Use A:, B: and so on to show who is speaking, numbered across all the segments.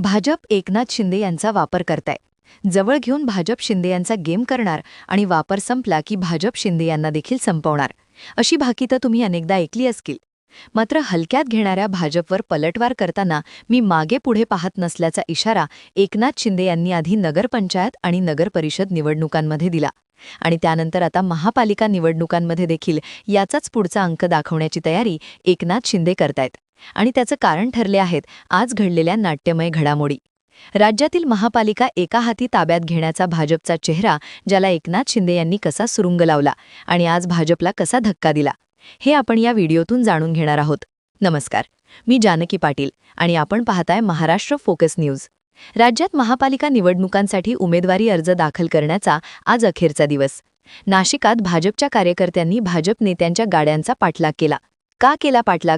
A: भाजप एकनाथ शिंदे यांचा वापर करताय. जवळ घेऊन भाजप शिंदे यांचा गेम करणार आणि वापर संपला की भाजप शिंदे यांना देखील संपवणार, अशी भाकीतं तुम्ही अनेकदा ऐकली असतील. मात्र हलक्यात घेणाऱ्या भाजपवर पलटवार करताना मी मागे पुढे पाहत नसल्याचा इशारा एकनाथ शिंदे यांनी आधी नगरपंचायत आणि नगरपरिषद निवडणुकांमध्ये दिला आणि त्यानंतर आता महापालिका निवडणुकांमध्ये देखील याचाच पुढचा अंक दाखवण्याची तयारी एकनाथ शिंदे करतायत. आणि त्याचं कारण ठरले आहेत आज घडलेल्या नाट्यमय घडामोडी. राज्यातील महापालिका एका हाती ताब्यात घेण्याचा भाजपचा चेहरा, ज्याला एकनाथ शिंदे यांनी कसा सुरुंग लावला आणि आज भाजपला कसा धक्का दिला, हे आपण या व्हिडिओतून जाणून घेणार आहोत. नमस्कार, मी जानकी पाटील आणि आपण पाहताय महाराष्ट्र फोकस न्यूज. राज्यात महापालिका निवडणुकांसाठी उमेदवारी अर्ज दाखल करण्याचा आज अखेरचा दिवस. नाशिकात भाजपच्या कार्यकर्त्यांनी भाजप नेत्यांच्या गाड्यांचा पाठलाग केला. का केला पाठलाग?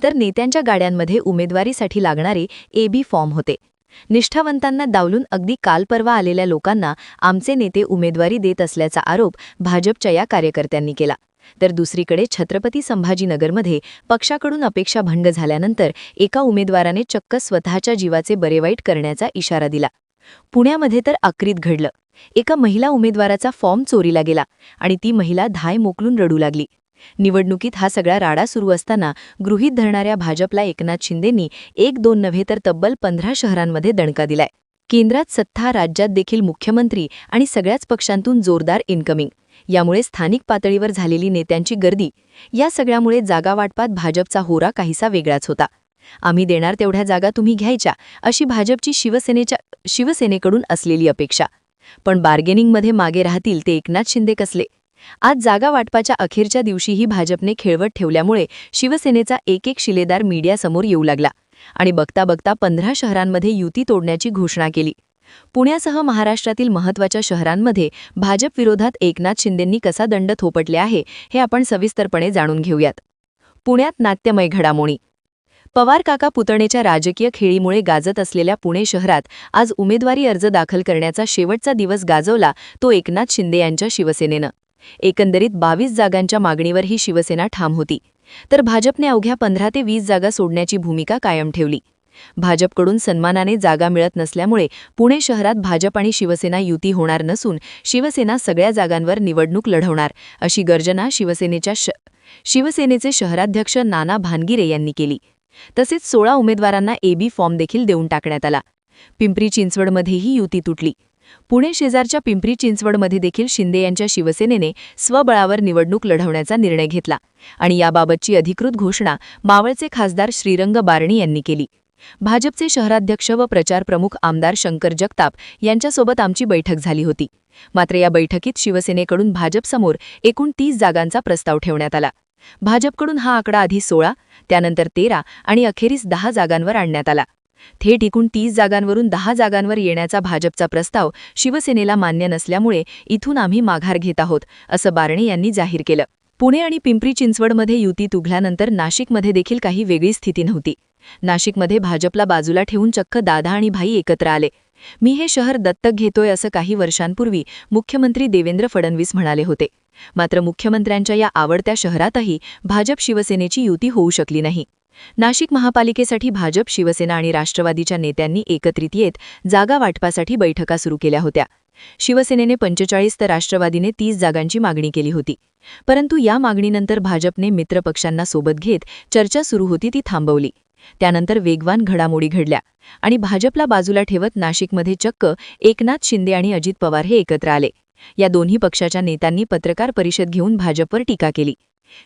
A: तर नेत्यांच्या गाड्यांमध्ये उमेदवारीसाठी लागणारे AB फॉर्म होते. निष्ठावंतांना डावलून अगदी काल परवा आलेल्या लोकांना आमचे नेते उमेदवारी देत असल्याचा आरोप भाजपच्या या कार्यकर्त्यांनी केला. तर दुसरीकडे छत्रपती संभाजीनगरमध्ये पक्षाकडून अपेक्षाभंग झाल्यानंतर एका उमेदवाराने चक्क स्वतःच्या जीवाचे बरेवाईट करण्याचा इशारा दिला. पुण्यामध्ये तर आक्रीत घडलं. एका महिला उमेदवाराचा फॉर्म चोरीला गेला आणि ती महिला धाय मोकलून रडू लागली. निवडणुकीत हा सगळा राडा सुरू असताना गृहीत धरणाऱ्या भाजपला एकनाथ शिंदेंनी 1-2 नव्हे तर तब्बल 15 शहरांमध्ये दणका दिलाय. केंद्रात सत्ता, राज्यात देखील मुख्यमंत्री आणि सगळ्याच पक्षांतून जोरदार इन्कमिंग. यामुळे स्थानिक पातळीवर झालेली नेत्यांची गर्दी, या सगळ्यामुळे जागा वाटपात भाजपचा होरा काहीसा वेगळाच होता. आम्ही देणार तेवढ्या जागा तुम्ही घ्यायच्या, अशी भाजपची शिवसेनेकडून असलेली अपेक्षा. पण बार्गेनिंगमध्ये मागे राहतील ते एकनाथ शिंदे कसले? आज जागा वाटपाच्या अखेरच्या दिवशीही भाजपने खेळवट ठेवल्यामुळे शिवसेनेचा एक शिलेदार मीडियासमोर येऊ लागला आणि बघता बघता 15 शहरांमध्ये युती तोडण्याची घोषणा केली. पुण्यासह महाराष्ट्रातील महत्त्वाच्या शहरांमध्ये भाजप विरोधात एकनाथ शिंदेंनी कसा दंड थोपटले आहे हे आपण सविस्तरपणे जाणून घेऊयात. पुण्यात नाट्यमय घडामोडी. पवार काका पुतणेच्या राजकीय खेळीमुळे गाजत असलेल्या पुणे शहरात आज उमेदवारी अर्ज दाखल करण्याचा शेवटचा दिवस गाजवला तो एकनाथ शिंदे यांच्या शिवसेनेनं. एकंदरीत 22 जागांच्या मागणीवर ही शिवसेना ठाम होती, तर भाजपने अवघ्या 15 ते 20 जागा सोडण्याची भूमिका कायम ठेवली. भाजपकडून सन्मानाने जागा मिळत नसल्यामुळे पुणे शहरात भाजप आणि शिवसेना युती होणार नसून शिवसेना सगळ्या जागांवर निवडणूक लढवणार, अशी गर्जना शिवसेनेचे शहराध्यक्ष नाना भानगिरे यांनी केली. तसेच 16 उमेदवारांना AB फॉर्म देखील देऊन टाकण्यात आला. पिंपरी चिंचवडमध्येही युती तुटली. पुणे शेजारच्या पिंपरी चिंचवडमध्ये देखील शिंदे यांच्या शिवसेनेने स्वबळावर निवडणूक लढवण्याचा निर्णय घेतला आणि याबाबतची अधिकृत घोषणा मावळचे खासदार श्रीरंग बारणी यांनी केली. भाजपचे शहराध्यक्ष व प्रचार प्रमुख आमदार शंकर जगताप यांच्यासोबत आमची बैठक झाली होती. मात्र या बैठकीत शिवसेनेकडून भाजपसमोर एकूण 30 जागांचा प्रस्ताव ठेवण्यात आला. भाजपकडून हा आकडा आधी 16, त्यानंतर 13 आणि अखेरीस 10 जागांवर आणण्यात आला. थेट एकूण 30 जागांवरून 10 जागांवर येण्याचा भाजपचा प्रस्ताव शिवसेनेला मान्य नसल्यामुळे इथून आम्ही माघार घेत आहोत, असं बारणे यांनी जाहीर केलं. पुणे आणि पिंपरी चिंचवडमध्ये युती तुघल्यानंतर नाशिकमध्ये देखील काही वेगळी स्थिती नव्हती. नाशिकमध्ये भाजपला बाजूला ठेवून चक्क दादा आणि भाई एकत्र आले. मी हे शहर दत्तक घेतोय असं काही वर्षांपूर्वी मुख्यमंत्री देवेंद्र फडणवीस म्हणाले होते. मात्र मुख्यमंत्र्यांच्या या आवडत्या शहरातही भाजप शिवसेनेची युती होऊ शकली नाही. नाशिक महापालिकेसाठी भाजप, शिवसेना आणि राष्ट्रवादीच्या नेत्यांनी एकत्रित येत जागा वाटपासाठी बैठका सुरू केल्या होत्या. शिवसेनेने 45 तर राष्ट्रवादीने 30 जागांची मागणी केली होती. परंतु या मागणीनंतर भाजपने मित्रपक्षांना सोबत घेत चर्चा सुरू होती ती थांबवली. त्यानंतर वेगवान घडामोडी घडल्या आणि भाजपला बाजूला ठेवत नाशिकमध्ये चक्क एकनाथ शिंदे आणि अजित पवार हे एकत्र आले. या दोन्ही पक्षाच्या नेत्यांनी पत्रकार परिषद घेऊन भाजपवर टीका केली.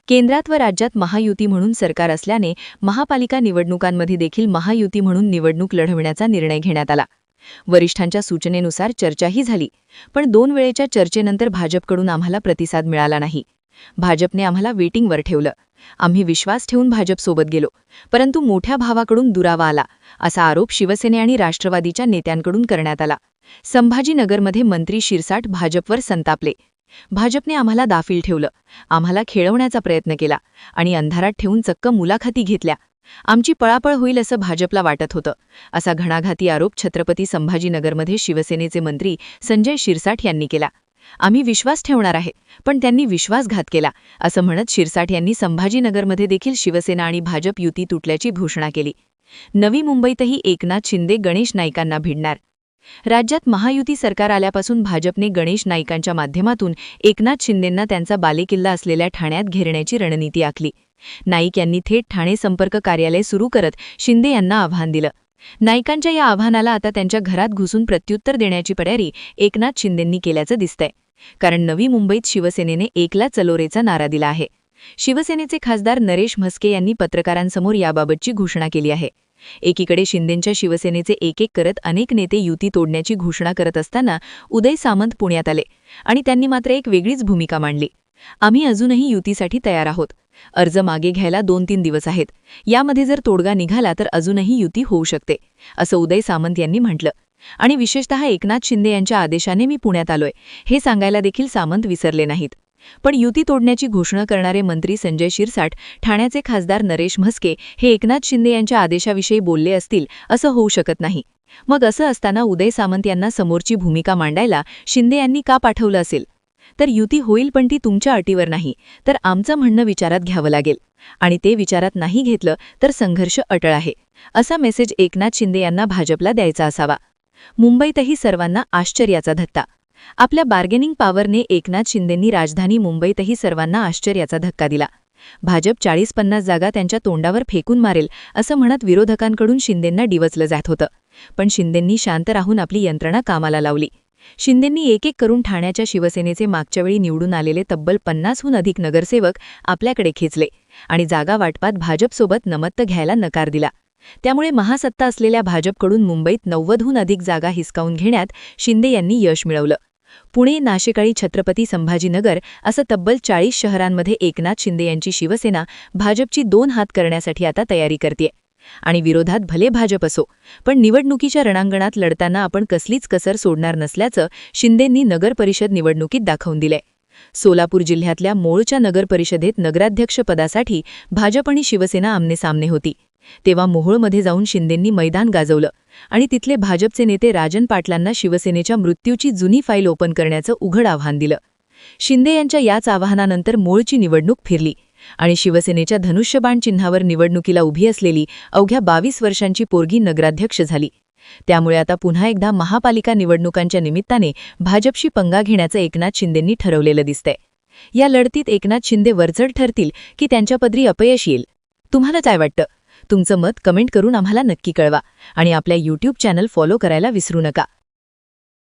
A: केंद्रात व राज्यात महायुती म्हणून सरकार असल्याने महापालिका निवडणुकांमध्ये देखील महायुती म्हणून निवडणूक लढवण्याचा निर्णय घेण्यात आला. वरिष्ठांच्या सूचनेनुसार चर्चाही झाली, पण 2 वेळेच्या चर्चेनंतर भाजपकडून आम्हाला प्रतिसाद मिळाला नाही. भाजपने आम्हाला वेटिंगवर ठेवलं. आम्ही विश्वास ठेवून भाजपसोबत गेलो, परंतु मोठ्या भावाकडून दुरावा आला, असा आरोप शिवसेने आणि राष्ट्रवादीच्या नेत्यांकडून करण्यात आला. संभाजीनगरमध्ये मंत्री शिरसाट भाजपवर संतापले. भाजपने आम्हाला दाफील ठेवलं, आम्हाला खेळवण्याचा प्रयत्न केला आणि अंधारात ठेवून चक्क मुलाखती घेतल्या. आमची पळापळ होईल असं भाजपला वाटत होतं, असा घणाघाती आरोप छत्रपती संभाजीनगरमध्ये शिवसेनेचे मंत्री संजय शिरसाट यांनी केला. आम्ही विश्वास ठेवणार आहे, पण त्यांनी विश्वासघात केला, असं म्हणत शिरसाट यांनी संभाजीनगरमध्ये देखील शिवसेना आणि भाजप युती तुटल्याची घोषणा केली. नवी मुंबईतही एकनाथ शिंदे गणेश नाईकांना भिडणार. राज्यात महायुती सरकार आल्यापासून भाजपने गणेश नाईकांच्या माध्यमातून एकनाथ शिंदेंना त्यांचा बालेकिल्ला असलेल्या ठाण्यात घेरण्याची रणनीती आखली. नाईक यांनी थेट ठाणे संपर्क कार्यालय सुरू करत शिंदे यांना आव्हान दिलं. नाईकांच्या या आव्हानाला आता त्यांच्या घरात घुसून प्रत्युत्तर देण्याची तयारी एकनाथ शिंदेंनी केल्याचं दिसतंय. कारण नवी मुंबईत शिवसेनेने एकला चलोरेचा नारा दिला आहे. शिवसेनेचे खासदार नरेश म्हस्के यांनी पत्रकारांसमोर याबाबतची घोषणा केली आहे. एकीकडे शिंदेंच्या शिवसेनेचे एक करत अनेक नेते युती तोडण्याची घोषणा करत असताना उदय सामंत पुण्यात आले आणि त्यांनी मात्र एक वेगळीच भूमिका मांडली. आम्ही अजूनही युतीसाठी तयार आहोत. अर्ज मागे घ्यायला 2-3 दिवस आहेत. यामध्ये जर तोडगा निघाला तर अजूनही युती होऊ शकते, असं उदय सामंत यांनी म्हटलं. आणि विशेषतः एकनाथ शिंदे यांच्या आदेशाने मी पुण्यात आलोय हे सांगायला देखील सामंत विसरले नाहीत. पण युती तोडण्याची घोषणा करणारे मंत्री संजय शिरसाट, ठाण्याचे खासदार नरेश म्हस्के हे एकनाथ शिंदे यांच्या आदेशाविषयी बोलले असतील असं होऊ शकत नाही. मग असं असताना उदय सामंत यांना समोरची भूमिका मांडायला शिंदे यांनी का पाठवलं असेल? तर युती होईल पण ती तुमच्या अटीवर नाही, तर आमचं म्हणणं विचारात घ्यावं लागेल. आणि ते विचारात नाही घेतलं तर संघर्ष अटळ आहे, असा मेसेज एकनाथ शिंदे यांना भाजपला द्यायचा असावा. मुंबईतही सर्वांना आश्चर्याचा धक्का. आपल्या बार्गेनिंग पॉवरने एकनाथ शिंदेंनी राजधानी मुंबईतही सर्वांना आश्चर्याचा धक्का दिला. भाजप 40-50 जागा त्यांच्या तोंडावर फेकून मारेल असं म्हणत विरोधकांकडून शिंदेंना डिवचलं जात होतं. पण शिंदेंनी शांत राहून आपली यंत्रणा कामाला लावली. शिंदेंनी एक करून ठाण्याच्या शिवसेनेचे मागच्या वेळी निवडून आलेले तब्बल 50हून अधिक नगरसेवक आपल्याकडे खेचले आणि जागा वाटपात भाजपसोबत नमत्त घ्यायला नकार दिला. त्यामुळे महासत्ता असलेल्या भाजपकडून मुंबईत 90हून अधिक जागा हिसकावून घेण्यात शिंदे यांनी यश मिळवलं. पुणे, नाशिक आणि छत्रपती संभाजीनगर असं तब्बल 40 शहरांमध्ये एकनाथ शिंदे यांची शिवसेना भाजपची 2 हात करण्यासाठी आता तयारी करतेय. आणि विरोधात भले भाजप असो, पण निवडणुकीच्या रणांगणात लढताना आपण कसलीच कसर सोडणार नसल्याचं शिंदेंनी नगर परिषद निवडणुकीत दाखवून दिलंय. सोलापूर जिल्ह्यातल्या मोळच्या नगर परिषदेत नगराध्यक्षपदासाठी भाजप आणि शिवसेना आमनेसामने होती. तेव्हा मोहोळमध्ये जाऊन शिंदेंनी मैदान गाजवलं आणि तिथले भाजपचे नेते राजन पाटलांना शिवसेनेच्या मृत्यूची जुनी फाईल ओपन करण्याचं उघड आव्हान दिलं. शिंदे यांच्या याच आवाहनानंतर मोळची निवडणूक फिरली आणि शिवसेनेच्या धनुष्यबाण चिन्हावर निवडणुकीला उभी असलेली अवघ्या 22 वर्षांची पोरगी नगराध्यक्ष झाली. त्यामुळे आता पुन्हा एकदा महापालिका निवडणुकांच्या निमित्ताने भाजपशी पंगा घेण्याचं एकनाथ शिंदेंनी ठरवलेलं दिसतंय. या लढतीत एकनाथ शिंदे वरचढ ठरतील की त्यांच्या पदरी अपयश येईल? तुम्हाला काय वाटतं? तुमचं मत कमेंट करून आम्हाला नक्की कळवा आणि आपल्या YouTube चॅनल फॉलो करायला विसरू नका.